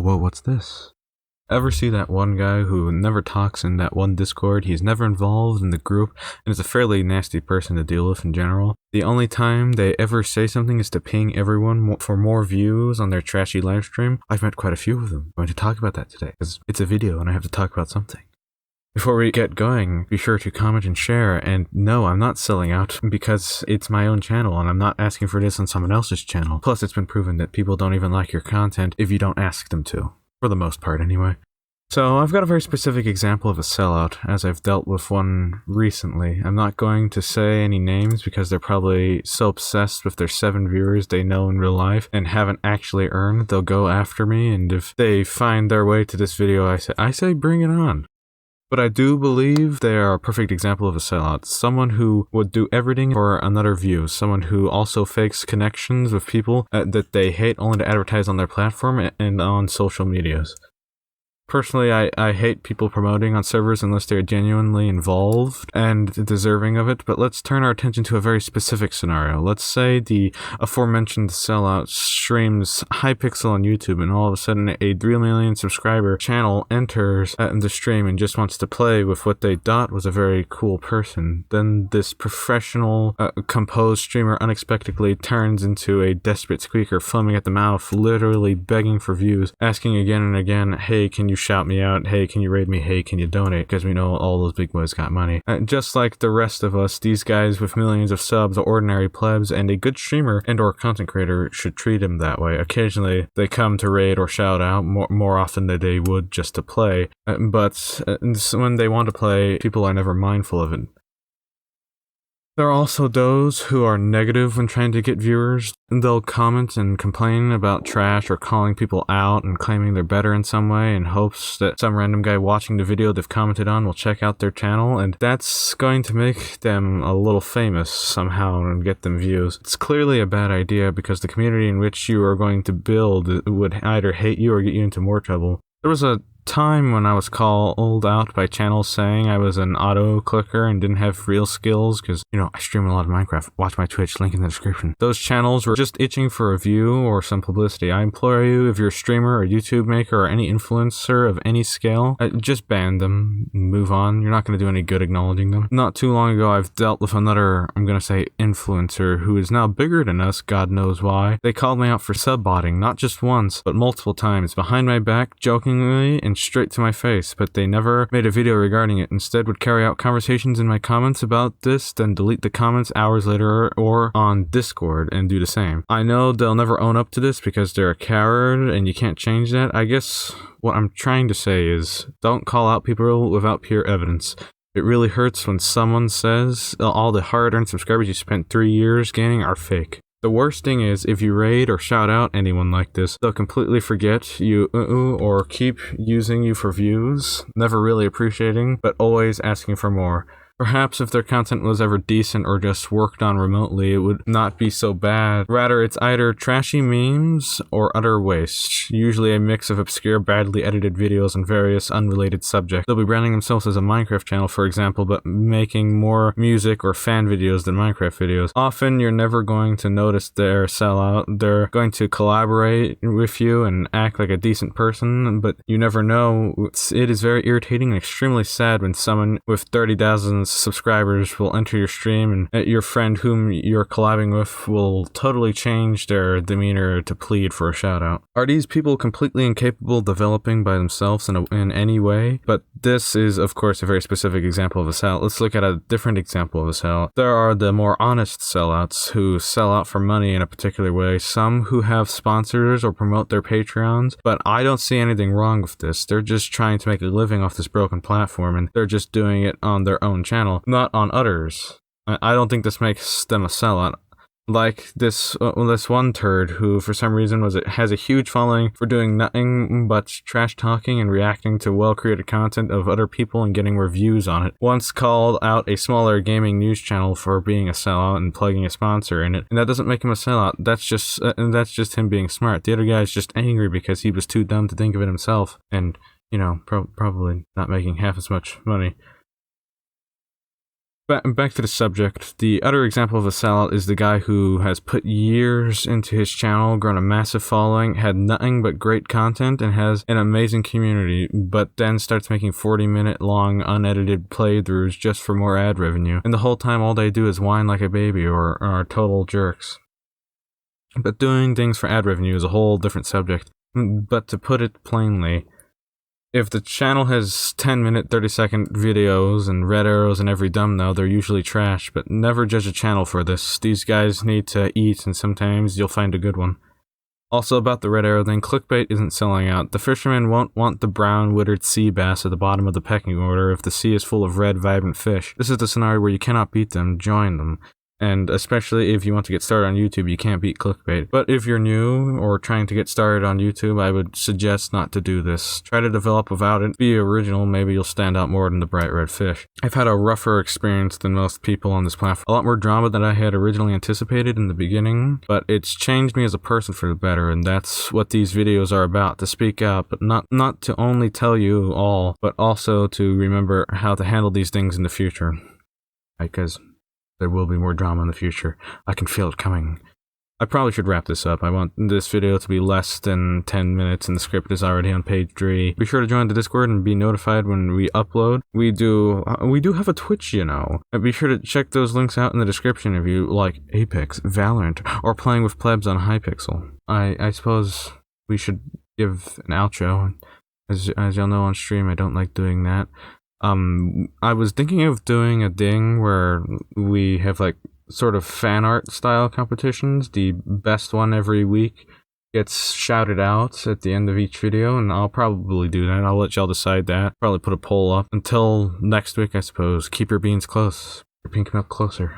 whoa, what's this? Ever see that one guy who never talks in that one Discord? He's never involved in the group, and is a fairly nasty person to deal with in general. The only time they ever say something is to ping everyone for more views on their trashy livestream. I've met quite a few of them. I'm going to talk about that today, because it's a video and I have to talk about something. Before we get going, be sure to comment and share, and no, I'm not selling out because it's my own channel and I'm not asking for this on someone else's channel. Plus, it's been proven that people don't even like your content if you don't ask them to. For the most part, anyway. So, I've got a very specific example of a sellout, as I've dealt with one recently. I'm not going to say any names because they're probably so obsessed with their 7 viewers they know in real life and haven't actually earned, they'll go after me, and if they find their way to this video, I say bring it on. But I do believe they are a perfect example of a sellout. Someone who would do everything for another view. Someone who also fakes connections with people that they hate only to advertise on their platform and on social medias. Personally, I hate people promoting on servers unless they're genuinely involved and deserving of it, but let's turn our attention to a very specific scenario. Let's say the aforementioned sellout streams Hypixel on YouTube, and all of a sudden a 3 million subscriber channel enters the stream and just wants to play with what they thought was a very cool person. Then this professional, composed streamer unexpectedly turns into a desperate squeaker, foaming at the mouth, literally begging for views, asking again and again, hey, can you shout me out? Hey, can you raid me? Hey, can you donate? Because we know all those big boys got money. Just like the rest of us, these guys with millions of subs are ordinary plebs, and a good streamer and or content creator should treat him that way. Occasionally, they come to raid or shout out more often than they would just to play, but when they want to play, people are never mindful of it. There are also those who are negative when trying to get viewers. They'll comment and complain about trash or calling people out and claiming they're better in some way in hopes that some random guy watching the video they've commented on will check out their channel, and that's going to make them a little famous somehow and get them views. It's clearly a bad idea because the community in which you are going to build would either hate you or get you into more trouble. There was a time when I was called out by channels saying I was an auto clicker and didn't have real skills because, I stream a lot of Minecraft. Watch my Twitch, link in the description. Those channels were just itching for a view or some publicity. I implore you, if you're a streamer or YouTube maker or any influencer of any scale, just ban them, move on. You're not going to do any good acknowledging them. Not too long ago, I've dealt with another, I'm going to say influencer, who is now bigger than us, God knows why. They called me out for sub-botting, not just once, but multiple times, behind my back, jokingly, and straight to my face, but they never made a video regarding it. Instead would carry out conversations in my comments about this, then delete the comments hours later or on Discord and do the same. I know they'll never own up to this because they're a coward and you can't change that. I guess what I'm trying to say is don't call out people without pure evidence. It really hurts when someone says all the hard-earned subscribers you spent 3 years gaining are fake. The worst thing is, if you raid or shout out anyone like this, they'll completely forget you or keep using you for views, never really appreciating, but always asking for more. Perhaps if their content was ever decent or just worked on remotely, it would not be so bad. Rather, it's either trashy memes or utter waste, usually a mix of obscure, badly edited videos on various unrelated subjects. They'll be branding themselves as a Minecraft channel, for example, but making more music or fan videos than Minecraft videos. Often, you're never going to notice their sellout. They're going to collaborate with you and act like a decent person, but you never know. It is very irritating and extremely sad when someone with 30,000 subscribers will enter your stream and your friend whom you're collabing with will totally change their demeanor to plead for a shout out. Are these people completely incapable of developing by themselves in any way? But this is of course a very specific example of a sellout. Let's look at a different example of a sellout. There are the more honest sellouts who sell out for money in a particular way. Some who have sponsors or promote their Patreons, but I don't see anything wrong with this. They're just trying to make a living off this broken platform and they're just doing it on their own channel, not on others. I don't think this makes them a sellout. Like this one turd who for some reason has a huge following for doing nothing but trash talking and reacting to well-created content of other people and getting reviews on it. Once called out a smaller gaming news channel for being a sellout and plugging a sponsor in it, and that doesn't make him a sellout. That's just him being smart. The other guy is just angry because he was too dumb to think of it himself, and probably not making half as much money. Back to the subject. The other example of a sellout is the guy who has put years into his channel, grown a massive following, had nothing but great content, and has an amazing community, but then starts making 40-minute long unedited playthroughs just for more ad revenue. And the whole time all they do is whine like a baby or are total jerks. But doing things for ad revenue is a whole different subject. But to put it plainly, if the channel has 10-minute, 30-second videos and red arrows in every thumbnail, they're usually trash, but never judge a channel for this. These guys need to eat, and sometimes you'll find a good one. Also about the red arrow thing, clickbait isn't selling out. The fishermen won't want the brown, withered sea bass at the bottom of the pecking order if the sea is full of red, vibrant fish. This is the scenario where you cannot beat them, join them. And especially if you want to get started on YouTube, you can't beat clickbait. But if you're new or trying to get started on YouTube, I would suggest not to do this. Try to develop without it. Be original, maybe you'll stand out more than the bright red fish. I've had a rougher experience than most people on this platform. A lot more drama than I had originally anticipated in the beginning, but it's changed me as a person for the better, and that's what these videos are about, to speak out, but not to only tell you all, but also to remember how to handle these things in the future. Because there will be more drama in the future. I can feel it coming. I probably should wrap this up. I want this video to be less than 10 minutes and the script is already on page 3. Be sure to join the Discord and be notified when we upload. We do have a Twitch, you know. And be sure to check those links out in the description if you like Apex, Valorant, or playing with plebs on Hypixel. I suppose we should give an outro. As y'all know on stream, I don't like doing that. I was thinking of doing a thing where we have like sort of fan art style competitions. The best one every week gets shouted out at the end of each video, and I'll probably do that. I'll let y'all decide that. Probably put a poll up. Until next week, I suppose. Keep your beans close. Your pink milk closer.